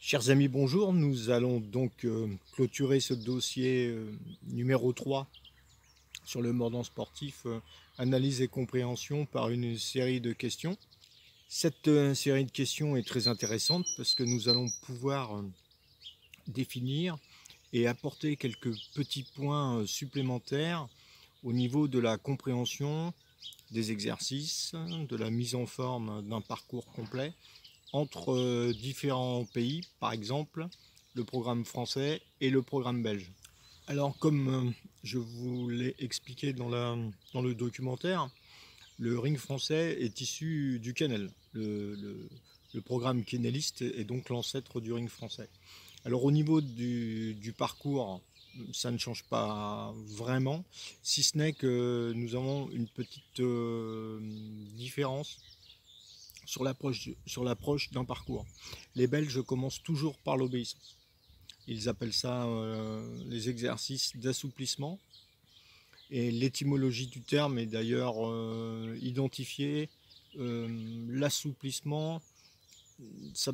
Chers amis, bonjour. Nous allons donc clôturer ce dossier numéro 3 sur le mordant sportif, analyse et compréhension par une série de questions. Cette série de questions est très intéressante parce que nous allons pouvoir définir et apporter quelques petits points supplémentaires au niveau de la compréhension des exercices, de la mise en forme d'un parcours complet entre différents pays, par exemple le programme français et le programme belge. Alors comme je vous l'ai expliqué dans le documentaire, le ring français est issu du kennel. Le programme kenneliste est donc l'ancêtre du ring français. Alors au niveau du parcours, ça ne change pas vraiment, si ce n'est que nous avons une petite différence sur l'approche d'un parcours. Les Belges commencent toujours par l'obéissance. Ils appellent ça les exercices d'assouplissement. Et l'étymologie du terme est d'ailleurs identifiée. L'assouplissement, ça,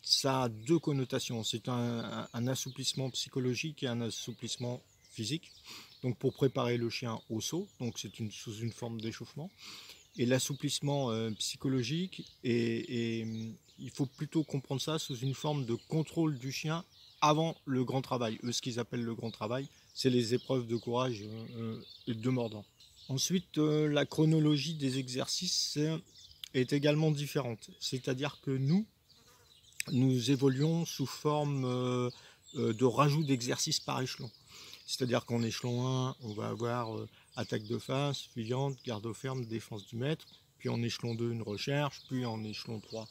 ça a deux connotations. C'est un assouplissement psychologique et un assouplissement physique. Donc pour préparer le chien au saut, donc c'est sous une forme d'échauffement. Et l'assouplissement psychologique, et il faut plutôt comprendre ça sous une forme de contrôle du chien avant le grand travail. Eux, ce qu'ils appellent le grand travail, c'est les épreuves de courage et de mordant. Ensuite, la chronologie des exercices est également différente. C'est-à-dire que nous évoluons sous forme de rajout d'exercices par échelon. C'est-à-dire qu'en échelon 1, on va avoir attaque de face, fuyante, garde ferme, défense du maître, puis en échelon 2, une recherche, puis en échelon 3,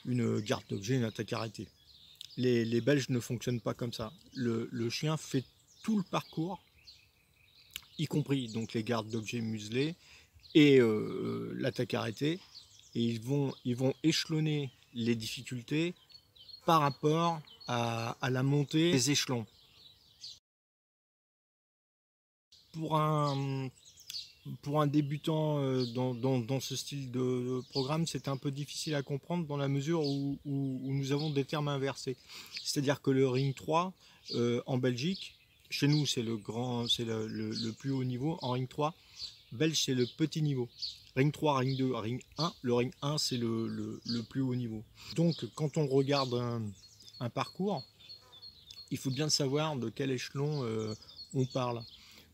une garde d'objet, une attaque arrêtée. Les Belges ne fonctionnent pas comme ça. Le chien fait tout le parcours, y compris donc les gardes d'objets muselés et l'attaque arrêtée, et ils vont échelonner les difficultés par rapport à la montée des échelons. Pour un débutant dans ce style de programme, c'est un peu difficile à comprendre dans la mesure où nous avons des termes inversés. C'est-à-dire que le ring 3 en Belgique, chez nous c'est le plus haut niveau, en ring 3, belge c'est le petit niveau. Ring 3, ring 2, ring 1, le ring 1 c'est le plus haut niveau. Donc quand on regarde un parcours, il faut bien savoir de quel échelon on parle.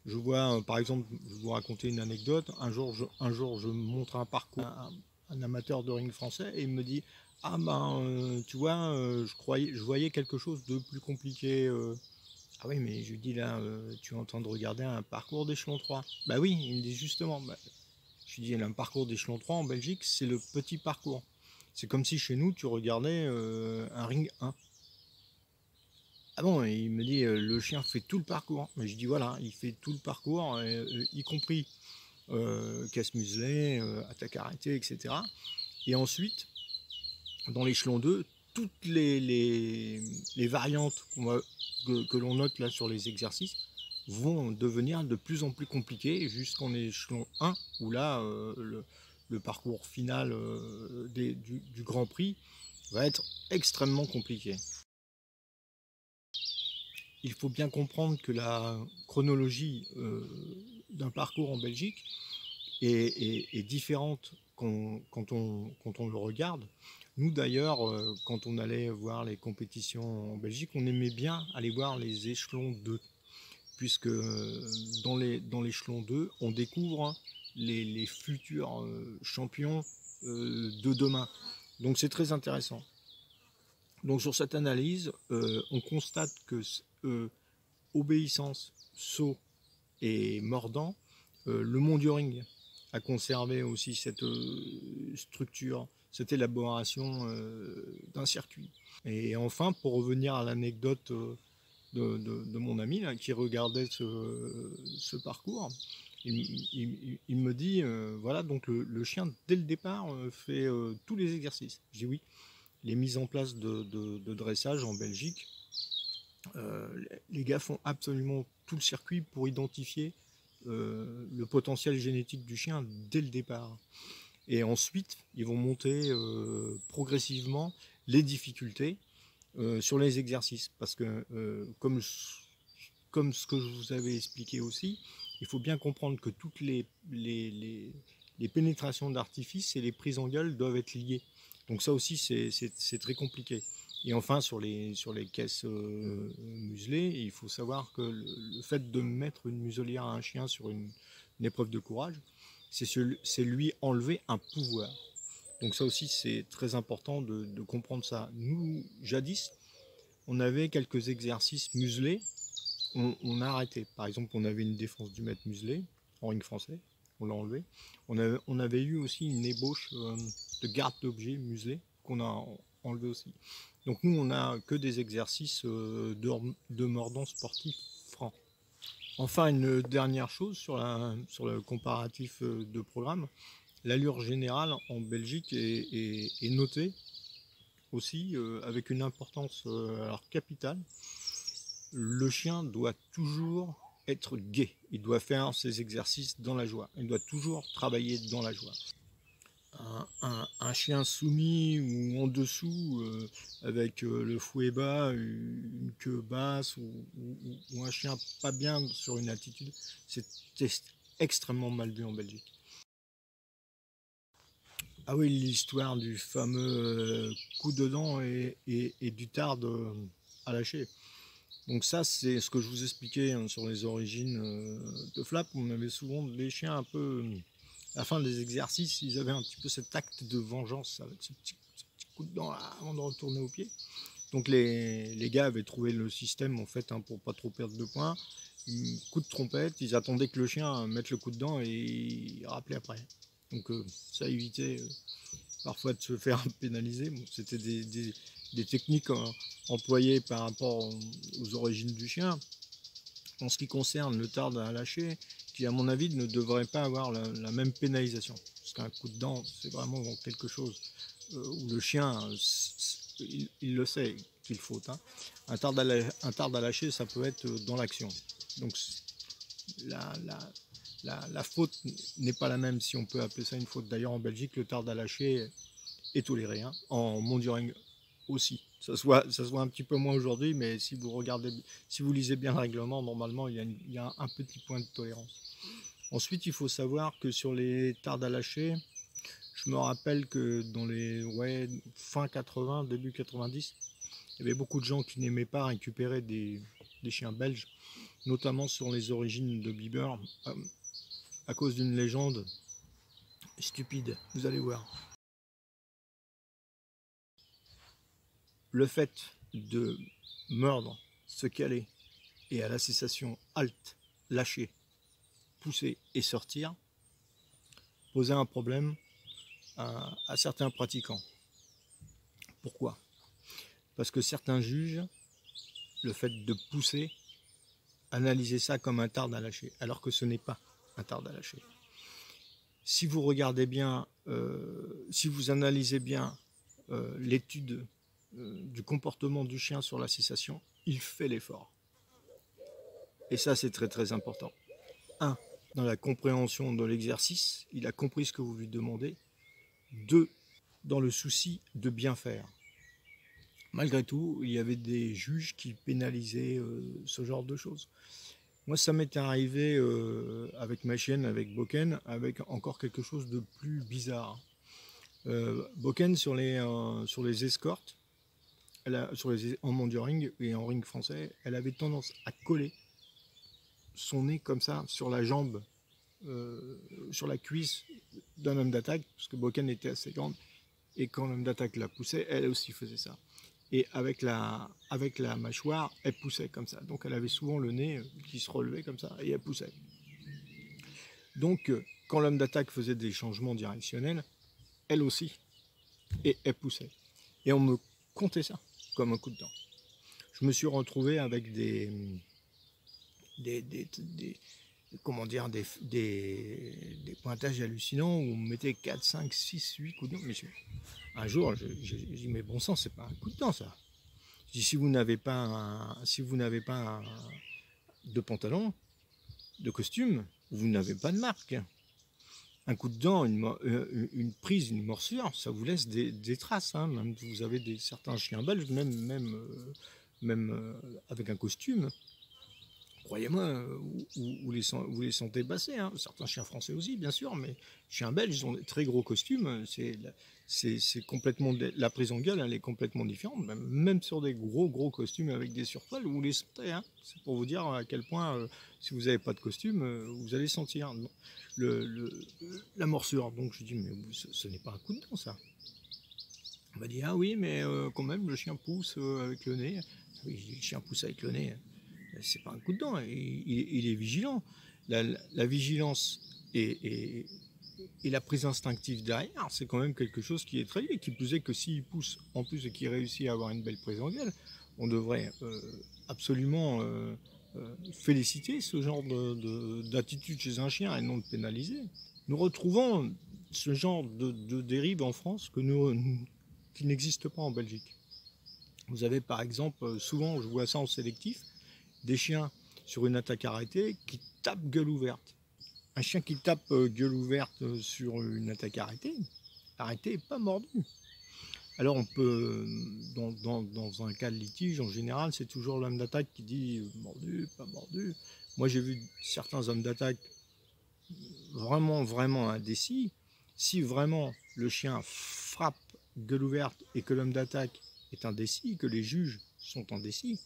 Je vois, par exemple, je vais vous raconter une anecdote. Un jour, je montre un parcours à un amateur de ring français et il me dit: ah ben, tu vois, je voyais quelque chose de plus compliqué. Ah oui, mais je lui dis là, tu es en train de regarder un parcours d'échelon 3. Bah oui, il me dit justement. Bah, je lui dis, un parcours d'échelon 3 en Belgique, c'est le petit parcours. C'est comme si chez nous, tu regardais un ring 1. Ah bon, et il me dit le chien fait tout le parcours. Mais je dis voilà, il fait tout le parcours, y compris casse muselée, attaque arrêtée, etc. Et ensuite, dans l'échelon 2, toutes les variantes que l'on note là sur les exercices vont devenir de plus en plus compliquées jusqu'en échelon 1, où là, le parcours final du Grand Prix va être extrêmement compliqué. Il faut bien comprendre que la chronologie d'un parcours en Belgique est différente quand on le regarde. Nous d'ailleurs, quand on allait voir les compétitions en Belgique, on aimait bien aller voir les échelons 2, puisque dans l'échelon 2, on découvre les futurs champions de demain. Donc c'est très intéressant. Donc sur cette analyse, on constate que obéissance, saut et mordant, le monde du ring a conservé aussi cette structure, cette élaboration d'un circuit. Et enfin, pour revenir à l'anecdote de mon ami là, qui regardait ce parcours, il me dit voilà, donc le chien dès le départ fait tous les exercices. Je dis oui, les mises en place de dressage en Belgique, les gars font absolument tout le circuit pour identifier le potentiel génétique du chien dès le départ. Et ensuite, ils vont monter progressivement les difficultés sur les exercices, parce que comme ce que je vous avais expliqué aussi, il faut bien comprendre que toutes les pénétrations d'artifice et les prises en gueule doivent être liées. Donc ça aussi, c'est très compliqué. Et enfin, sur les caisses muselées, il faut savoir que le fait de mettre une muselière à un chien sur une épreuve de courage, c'est lui enlever un pouvoir. Donc ça aussi, c'est très important de comprendre ça. Nous, jadis, on avait quelques exercices muselés, on a arrêté. Par exemple, on avait une défense du mètre muselé en ring français, on l'a enlevé. On avait eu aussi une ébauche de garde d'objets muselés qu'on a enlevé aussi. Donc nous, on n'a que des exercices de mordant sportif franc. Enfin, une dernière chose sur le comparatif de programme, l'allure générale en Belgique est notée aussi avec une importance alors capitale. Le chien doit toujours être gai, il doit faire ses exercices dans la joie, il doit toujours travailler dans la joie. Un chien soumis ou en dessous avec le fouet bas, une queue basse ou un chien pas bien sur une altitude, c'est extrêmement mal vu en Belgique. Ah oui, l'histoire du fameux coup de dent et du tarde à lâcher. Donc ça, c'est ce que je vous expliquais hein, sur les origines de Flap. On avait souvent les chiens un peu, à la fin des exercices, ils avaient un petit peu cet acte de vengeance avec ce petit coup de dent là, avant de retourner au pied. Donc les gars avaient trouvé le système en fait hein, pour pas trop perdre de points. Coup de trompette, ils attendaient que le chien mette le coup de dent et il rappelait après. Donc ça évitait parfois de se faire pénaliser. Bon, c'était des techniques employées par rapport aux origines du chien. En ce qui concerne le tarde à lâcher, qui à mon avis ne devrait pas avoir la même pénalisation. Parce qu'un coup de dent, c'est vraiment quelque chose où le chien, il le sait qu'il faut. Hein. Un tarde à lâcher, ça peut être dans l'action. Donc la faute n'est pas la même, si on peut appeler ça une faute. D'ailleurs, en Belgique, le tarde à lâcher est toléré. Hein. En monduring aussi. Ça se voit un petit peu moins aujourd'hui, mais si vous lisez bien le règlement, normalement, il y a un petit point de tolérance. Ensuite, il faut savoir que sur les tardes à lâcher, je me rappelle que dans les fin 80, début 90, il y avait beaucoup de gens qui n'aimaient pas récupérer des chiens belges, notamment sur les origines de Bieber, à cause d'une légende stupide, vous allez voir. Le fait de mordre, se caler et à la cessation halte, lâcher, pousser et sortir posait un problème à certains pratiquants. Pourquoi? Parce que certains jugent le fait de pousser, analyser ça comme un tarde à lâcher, alors que ce n'est pas un tarde à lâcher. Si vous regardez bien, si vous analysez bien l'étude du comportement du chien sur la cessation, il fait l'effort. Et ça, c'est très très important. 1. Dans la compréhension de l'exercice, il a compris ce que vous lui demandez. 2. Dans le souci de bien faire. Malgré tout, il y avait des juges qui pénalisaient ce genre de choses. Moi, ça m'est arrivé avec ma chienne, avec Boken, avec encore quelque chose de plus bizarre. Boken, sur les escortes, en monduring et en ring français, elle avait tendance à coller son nez comme ça sur la jambe, sur la cuisse d'un homme d'attaque, parce que Boken était assez grande, et quand l'homme d'attaque la poussait, elle aussi faisait ça. Et avec la mâchoire, elle poussait comme ça. Donc elle avait souvent le nez qui se relevait comme ça, et elle poussait. Donc quand l'homme d'attaque faisait des changements directionnels, elle aussi, et elle poussait. Et on me comptait ça comme un coup de dent. Je me suis retrouvé avec comment dire, des pointages hallucinants où on mettait 4, 5, 6, 8 coups de dent. Mais un jour, j'ai dit, mais bon sang, c'est pas un coup de dent, ça. Je dis, si vous n'avez pas de pantalon, de costume, vous n'avez pas de marque. un coup de dent, une prise, une morsure, ça vous laisse des traces. Hein. Même vous avez certains chiens belges, même avec un costume, croyez-moi, vous les sentez passer. Hein. Certains chiens français aussi, bien sûr, mais chiens belges, ils ont des très gros costumes. C'est complètement la prise en gueule, elle est complètement différente. Même sur des gros costumes avec des surpoils, vous les sentez. Hein. C'est pour vous dire à quel point, si vous n'avez pas de costume, vous allez sentir la morsure. Donc je dis, mais ce n'est pas un coup de dent, ça. On m'a dit, ah oui, mais quand même, le chien pousse avec le nez. Oui, le chien pousse avec le nez. C'est pas un coup de dent, il est vigilant. La vigilance et la prise instinctive derrière, c'est quand même quelque chose qui est très lié. Qui plus est que s'il pousse en plus et qu'il réussit à avoir une belle prise en gueule, on devrait absolument féliciter ce genre d'attitude chez un chien et non le pénaliser. Nous retrouvons ce genre de dérive en France qui n'existe pas en Belgique. Vous avez par exemple, souvent je vois ça en sélectif, des chiens sur une attaque arrêtée qui tapent gueule ouverte. Un chien qui tape gueule ouverte sur une attaque arrêtée n'est pas mordu. Alors on peut, dans un cas de litige, en général, c'est toujours l'homme d'attaque qui dit mordu, pas mordu. Moi j'ai vu certains hommes d'attaque vraiment indécis. Si vraiment le chien frappe gueule ouverte et que l'homme d'attaque est indécis, que les juges sont indécis,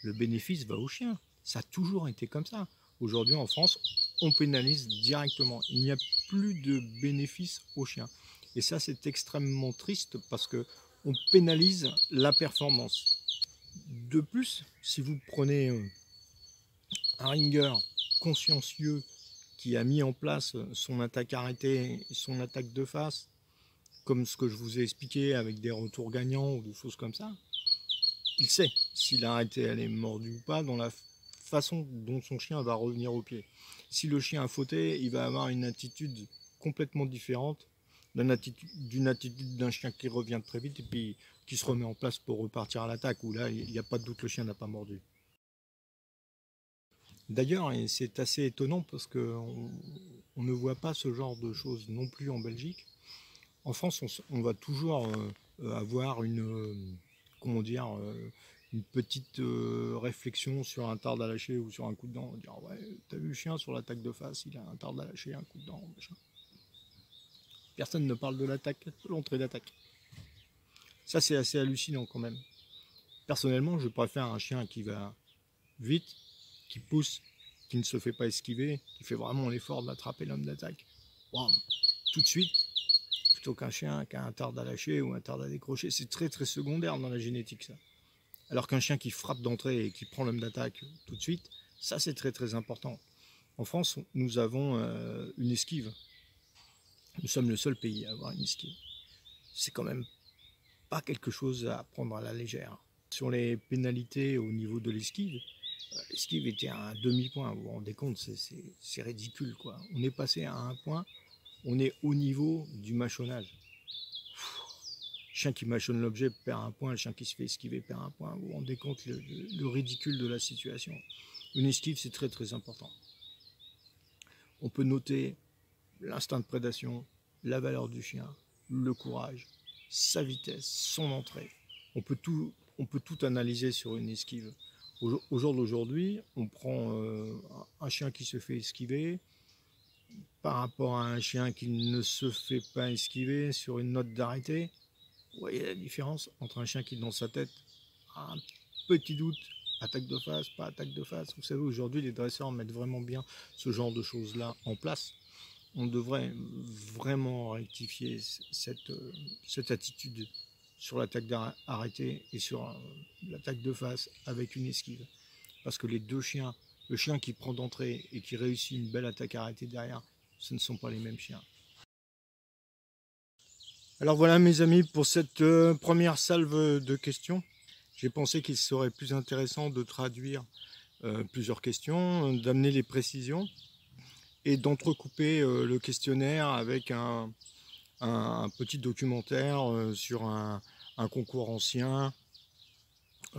le bénéfice va au chien. Ça a toujours été comme ça. Aujourd'hui en France, on pénalise directement. Il n'y a plus de bénéfice au chien. Et ça, c'est extrêmement triste parce qu'on pénalise la performance. De plus, si vous prenez un ringer consciencieux qui a mis en place son attaque arrêtée et son attaque de face, comme ce que je vous ai expliqué avec des retours gagnants ou des choses comme ça, il sait si l'arrêté elle est mordue ou pas dans la façon dont son chien va revenir au pied. Si le chien a fauté, il va avoir une attitude complètement différente d'une attitude d'un chien qui revient très vite et puis qui se remet en place pour repartir à l'attaque, où là, il n'y a pas de doute, le chien n'a pas mordu. D'ailleurs, et c'est assez étonnant parce qu'on ne voit pas ce genre de choses non plus en Belgique. En France, on va toujours avoir comment dire, une petite réflexion sur un tard à lâcher ou sur un coup de dent. On va dire, ouais, t'as vu le chien sur l'attaque de face, il a un tard à lâcher, un coup de dent, machin. Personne ne parle de l'attaque, de l'entrée d'attaque. Ça, c'est assez hallucinant quand même. Personnellement, je préfère un chien qui va vite, qui pousse, qui ne se fait pas esquiver, qui fait vraiment l'effort d'attraper l'homme d'attaque. Wow, tout de suite, plutôt qu'un chien qui a un tard à lâcher ou un tard à décrocher. C'est très secondaire dans la génétique, ça. Alors qu'un chien qui frappe d'entrée et qui prend l'homme d'attaque tout de suite, ça c'est très important. En France, nous avons une esquive. Nous sommes le seul pays à avoir une esquive. C'est quand même pas quelque chose à prendre à la légère. Sur les pénalités au niveau de l'esquive, l'esquive était à un demi-point. Vous vous rendez compte, c'est ridicule, quoi. On est passé à un point, on est au niveau du mâchonnage. Le chien qui mâchonne l'objet perd un point, le chien qui se fait esquiver perd un point. Vous vous rendez compte le ridicule de la situation. Une esquive, c'est très important. On peut noter l'instinct de prédation, la valeur du chien, le courage, sa vitesse, son entrée. On peut tout analyser sur une esquive. Au jour d'aujourd'hui, on prend un chien qui se fait esquiver par rapport à un chien qui ne se fait pas esquiver sur une note d'arrêté. Vous voyez la différence entre un chien qui, dans sa tête, a un petit doute, attaque de face, pas attaque de face. Vous savez, aujourd'hui, les dresseurs mettent vraiment bien ce genre de choses-là en place. On devrait vraiment rectifier cette attitude sur l'attaque arrêtée et sur l'attaque de face avec une esquive. Parce que les deux chiens, le chien qui prend d'entrée et qui réussit une belle attaque arrêtée derrière, ce ne sont pas les mêmes chiens. Alors voilà mes amis, pour cette première salve de questions, j'ai pensé qu'il serait plus intéressant de traduire plusieurs questions, d'amener les précisions et d'entrecouper le questionnaire avec un petit documentaire sur un concours ancien,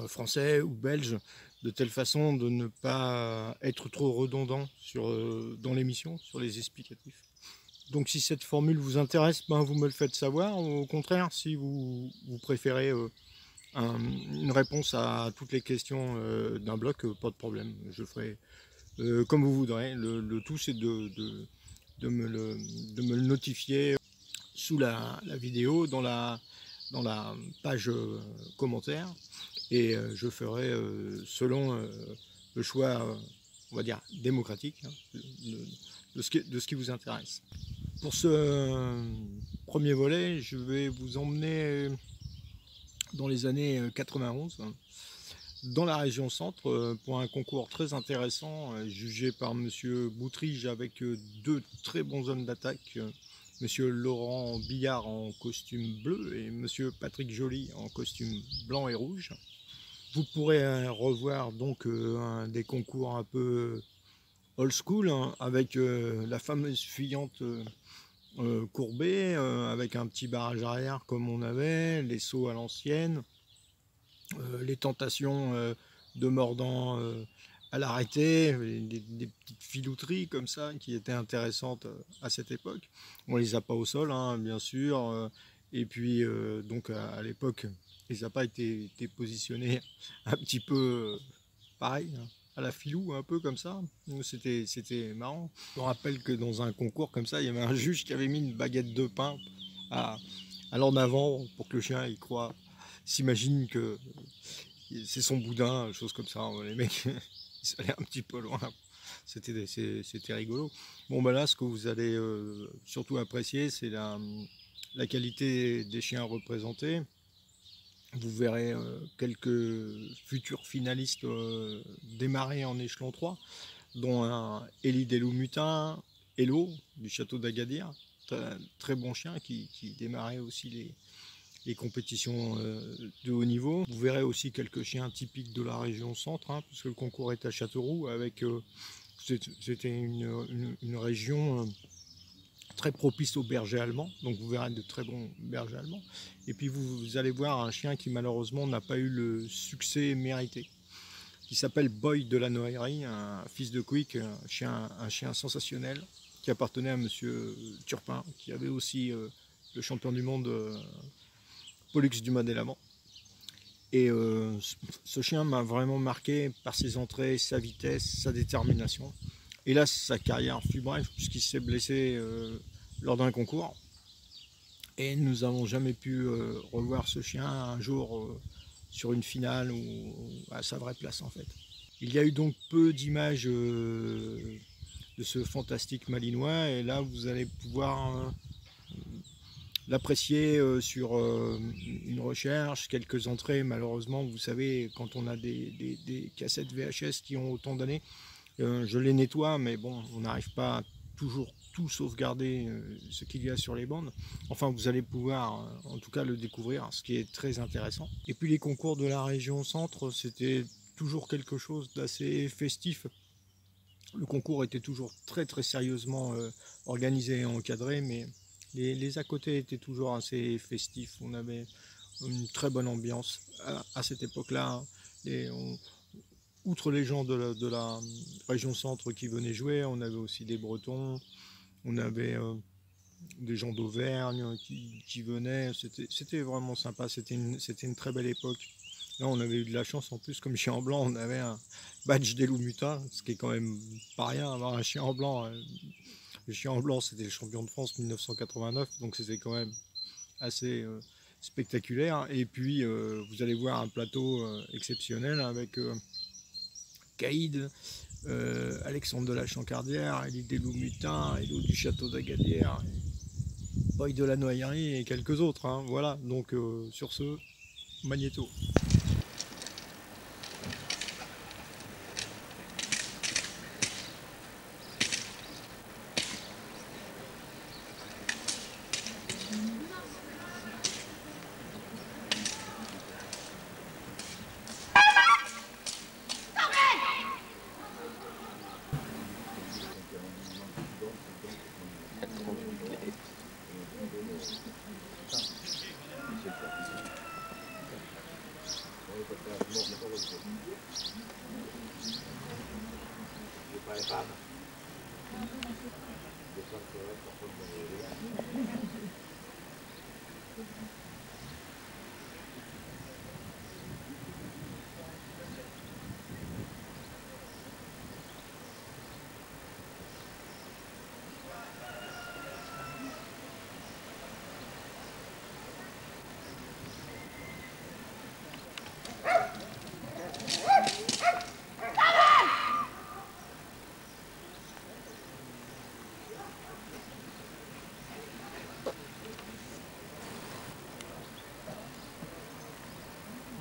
français ou belge, de telle façon de ne pas être trop redondant dans l'émission, sur les explicatifs. Donc si cette formule vous intéresse, ben, vous me le faites savoir. Au contraire, si vous préférez une réponse à toutes les questions d'un bloc, pas de problème. Je ferai comme vous voudrez. Le tout, c'est de me le notifier sous la vidéo, dans la page commentaire. Et je ferai selon le choix, on va dire, démocratique, hein, de ce qui vous intéresse. Pour ce premier volet, je vais vous emmener dans les années 91, dans la région centre, pour un concours très intéressant, jugé par Monsieur Boutrige avec deux très bons hommes d'attaque, Monsieur Laurent Billard en costume bleu et Monsieur Patrick Joly en costume blanc et rouge. Vous pourrez revoir donc des concours un peu old school, hein, avec la fameuse fuyante courbée, avec un petit barrage arrière comme on avait, les sauts à l'ancienne, les tentations de mordant à l'arrêté, des petites filouteries comme ça qui étaient intéressantes à cette époque. On les a pas au sol, hein, bien sûr, et puis donc à l'époque, ils n'ont pas été positionnés un petit peu pareil, hein, à la filou, un peu comme ça. C'était marrant. Je me rappelle que dans un concours comme ça, il y avait un juge qui avait mis une baguette de pain à l'en avant pour que le chien il croit, s'imagine que c'est son boudin, chose comme ça. Les mecs, ils sont allés un petit peu loin. C'était rigolo. Bon, ben là, ce que vous allez surtout apprécier, c'est la qualité des chiens représentés. Vous verrez quelques futurs finalistes démarrer en échelon 3, dont un Élie des Loups Mutins, Hello, du château d'Agadir, très bon chien qui démarrait aussi les compétitions de haut niveau. Vous verrez aussi quelques chiens typiques de la région centre, hein, puisque le concours est à Châteauroux, avec c'était une région très propice aux bergers allemands, donc vous verrez de très bons bergers allemands. Et puis vous allez voir un chien qui malheureusement n'a pas eu le succès mérité, qui s'appelle Boy de la Noaillerie, un fils de Quick, un chien sensationnel, qui appartenait à Monsieur Turpin, qui avait aussi le champion du monde Pollux du Madélamant. Et ce chien m'a vraiment marqué par ses entrées, sa vitesse, sa détermination. Hélas, sa carrière fut brève puisqu'il s'est blessé lors d'un concours. Et nous n'avons jamais pu revoir ce chien un jour sur une finale ou à sa vraie place en fait. Il y a eu donc peu d'images de ce fantastique malinois et là vous allez pouvoir l'apprécier sur une recherche, quelques entrées. Malheureusement, vous savez, quand on a des cassettes VHS qui ont autant d'années, je les nettoie, mais bon, on n'arrive pas à toujours tout sauvegarder ce qu'il y a sur les bandes. Enfin, vous allez pouvoir en tout cas le découvrir, ce qui est très intéressant. Et puis les concours de la région centre, c'était toujours quelque chose d'assez festif. Le concours était toujours très très sérieusement organisé et encadré, mais les à côté étaient toujours assez festifs. On avait une très bonne ambiance à cette époque-là. Outre les gens de la région centre qui venaient jouer, on avait aussi des Bretons, on avait des gens d'Auvergne qui venaient. C'était vraiment sympa, c'était une très belle époque. Là, on avait eu de la chance en plus, comme chien en blanc, on avait un badge des Loups Mutins, ce qui est quand même pas rien, avoir un chien en blanc. Le chien en blanc, c'était le champion de France 1989, donc c'était quand même assez spectaculaire. Et puis, vous allez voir un plateau exceptionnel avec Caïd, Alexandre de la Chancardière, Élie des Loups Mutins, Hello du château d'Agadir, Boy de la Noaillerie et quelques autres. Hein. Voilà, donc sur ce, Magnéto.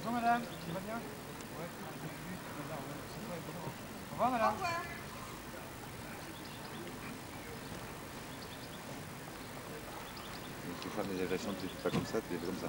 Bonjour madame, ça va bien? Ouais, au revoir madame. Au revoir. Tu fais des agressions, tu fais pas comme ça, tu les fais comme ça.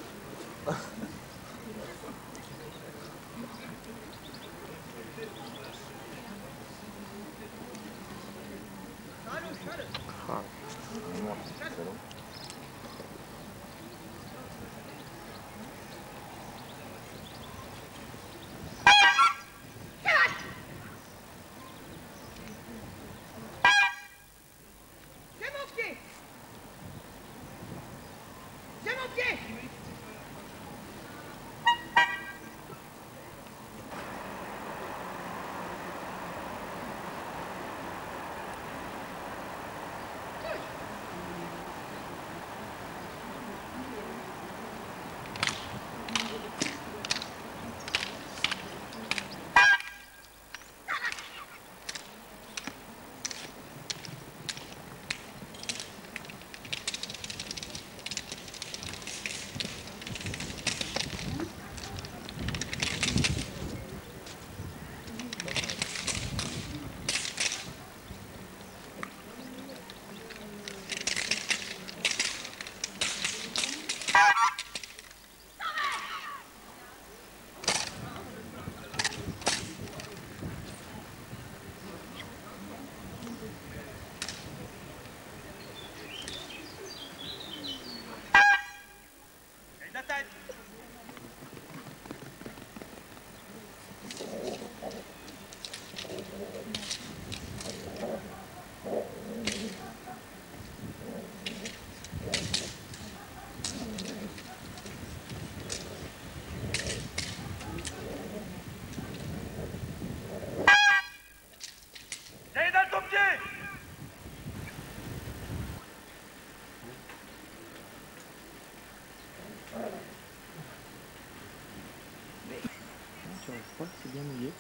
Je crois que c'est bien mouillé.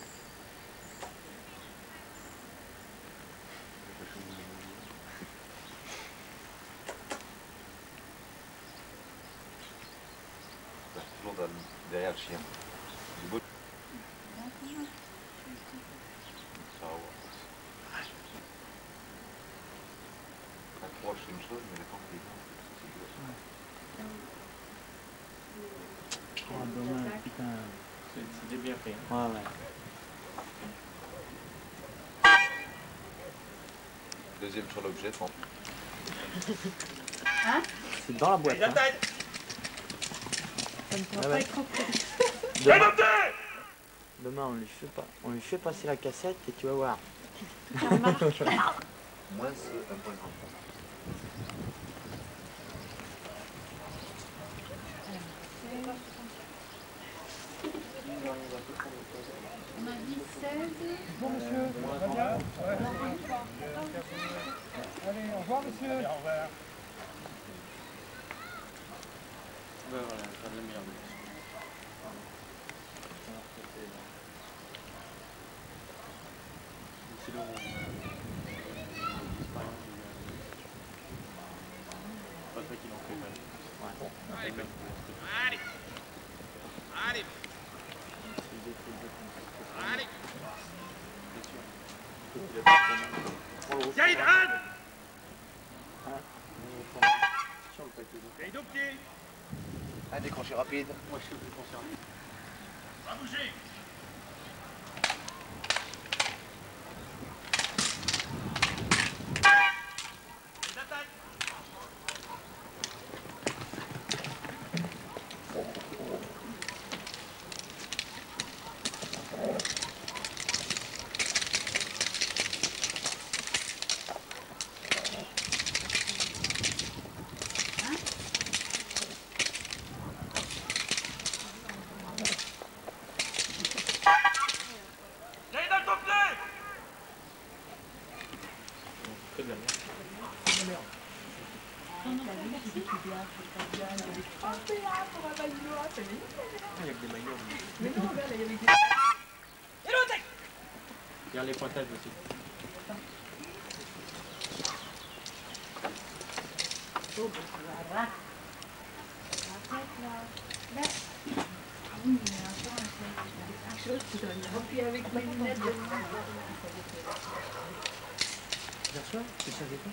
Toujours derrière le chien. Du beau. Ça va. Accroche, c'est une chose, mais la porte est grande, c'est Oh, dommage, putain. C'était bien fait. Ouais, ouais. deuxième sur l'objet, bon. Hein? C'est dans la boîte. Hein. Ça ne pourra Ah pas ouais. être repris. Demain, on lui fait passer la cassette et tu vas voir. Ça remarque. Moins un point grand. On a dit 16. Bonjour monsieur, ça va bien? Ouais. Allez, au revoir monsieur. Au revoir. Ben voilà, ça va bien. C'est long. Pas vrai qu'il en fait pas. Ouais. Allez. Allez. Allez. Gaïd, Anne. Gaïd au pied. Un décroché rapide. Moi je suis plus concerné. Va bouger. Il y a que des maillots. Mais non, regarde, il y avait des... Regarde les pointages aussi. Oh, ben, ça va, arrête. Arrête, là. Là. Ah oui, mais attends, c'est quelque chose qui donne. Et puis avec mes lunettes de Bien sûr, tu savais pas.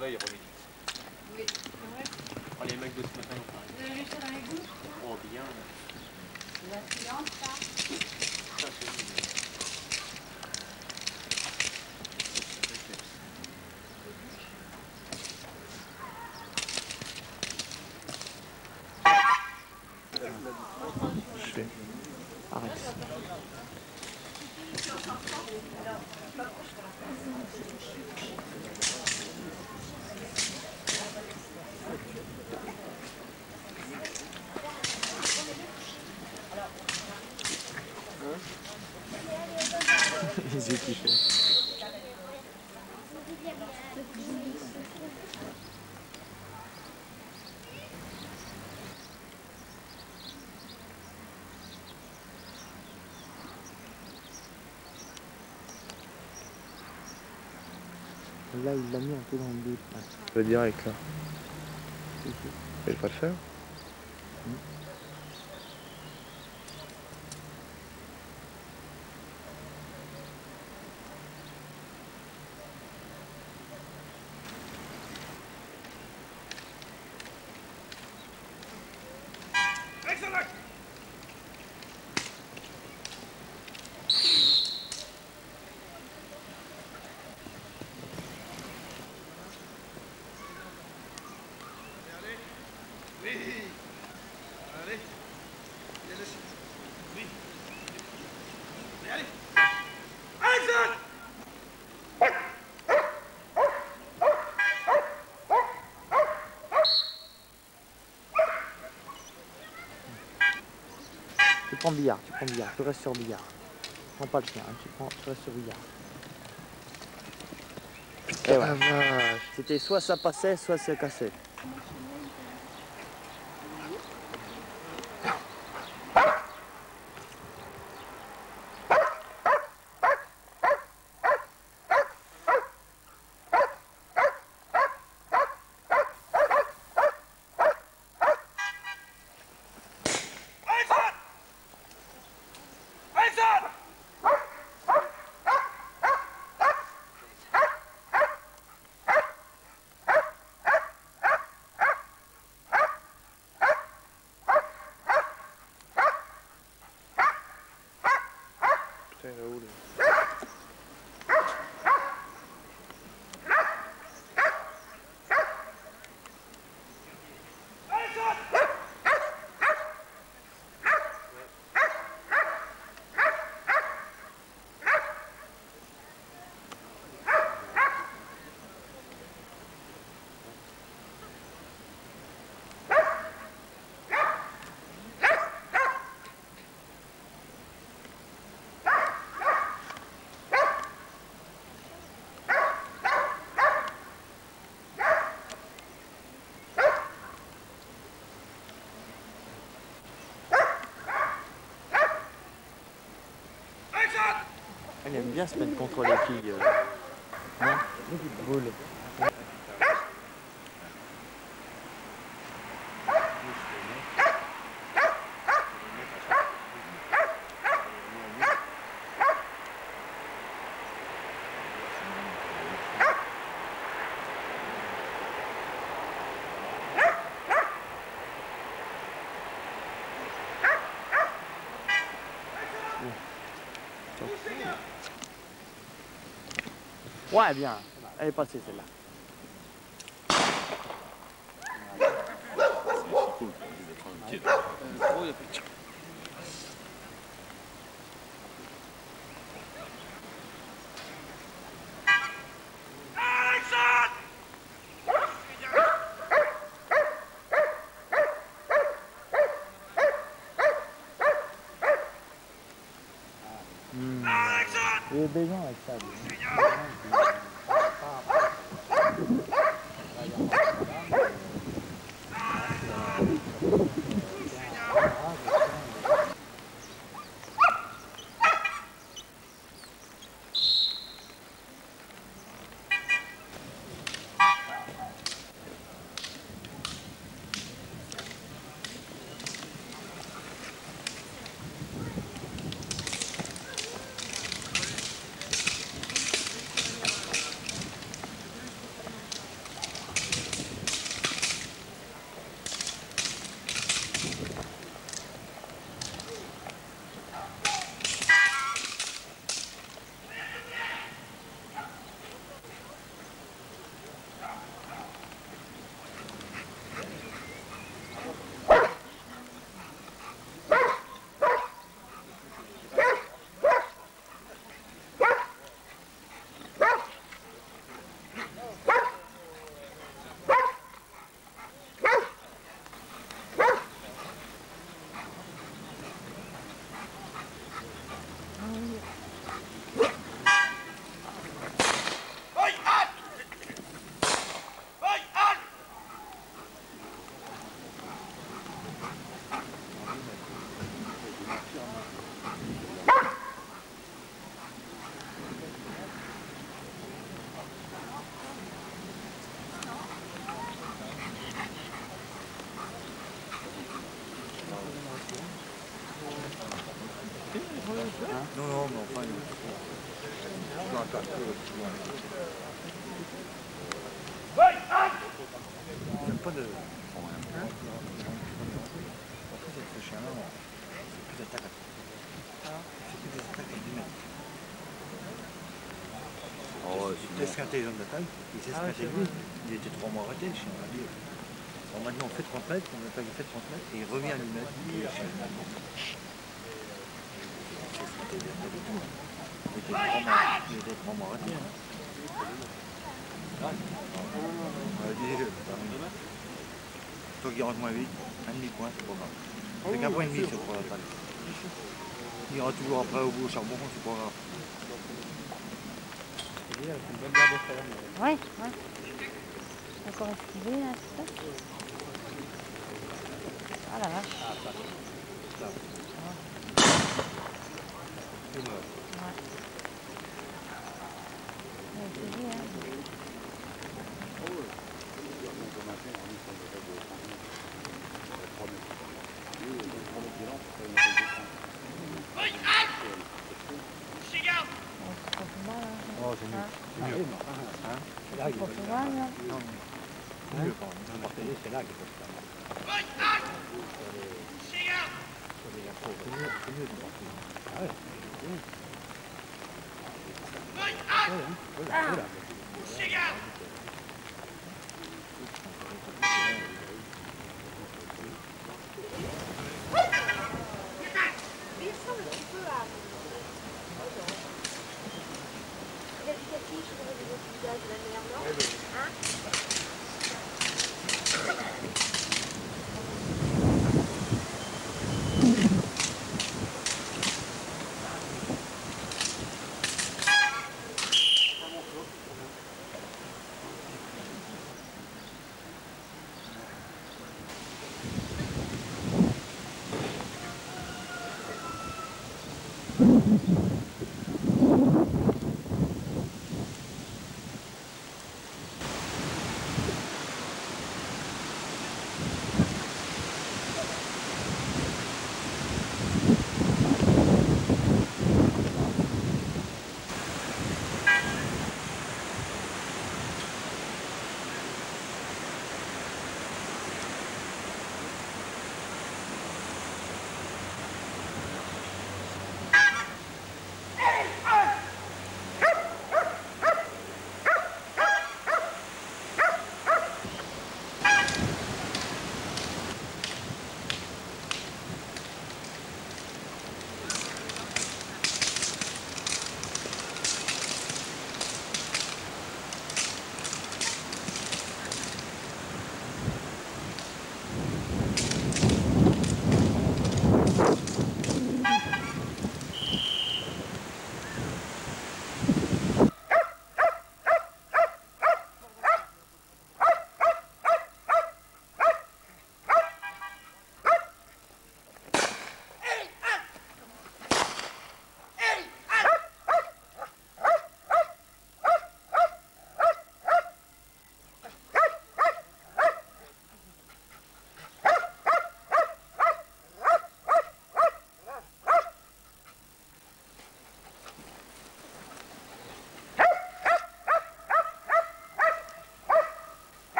Là, il y a pas mis. Oui, c'est vrai. Oh, les mecs de ce matin, on Vous avez vu ça dans les gouttes? Oh, bien. C'est la silence, ça. Ça, c'est... Je fais. Arrête. Les yeux qui fait. Là, il l'a mis un peu dans le doute. Je veux direct là. Je vais pas le faire. Excellent! Allez, oui. Allez. Viens dessus. Oui. Mais allez. Excellent! Tu prends billard, tu restes sur billard. Prends pas le chien, hein, tu restes sur billard. Et voilà. Ah vache. C'était soit ça passait, soit ça cassait. Putain, il est où lui? Elle aime bien se mettre contre les filles. Non, boule. Ouais, bien. Elle est passée celle-là. Il est béant avec ça. Non, non, mais enfin, je dois attaquer. J'aime pas de... Après, ce chien-là, c'est plus d'attaque. C'est plus des attaques à 10 mètres. Il était intelligent de taille, il s'est escaté lui. Il était 3 mois arrêté, le chien. Bon, maintenant, on fait 30 mètres, on attaque, il fait 30 mètres, et il revient à lui mettre. Il était 3 mois arrêté. Toi qui rentre moins vite, un demi-point, c'est pas grave. C'est qu'un point et demi, c'est pour la taille. Il ira toujours après au bout au charbon, c'est pas grave. Ouais, ouais. Encore esquivé là, c'est ça? Ah la vache. Ouais. Ouais, c'est bien, hein. Oh, c'est mieux. C'est mieux. C'est là qu'il faut C'est mal, là. Non, c'est mieux quand même. C'est là qu'il faut faire. C'est mieux de porter. Ah ouais.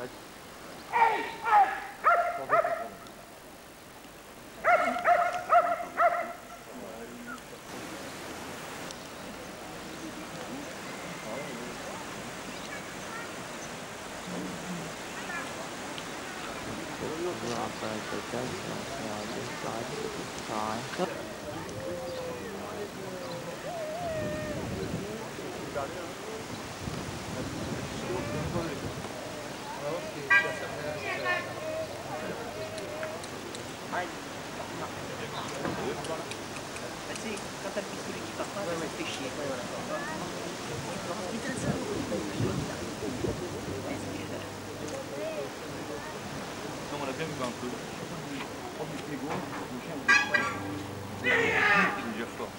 arrête. Après, quelqu'un, ça sert à rien. Quand t'as le pistolet qui part pas, ça te fait chier. Non, on l'a bien vu un peu. Prends du frigo, le chien, il est déjà fort.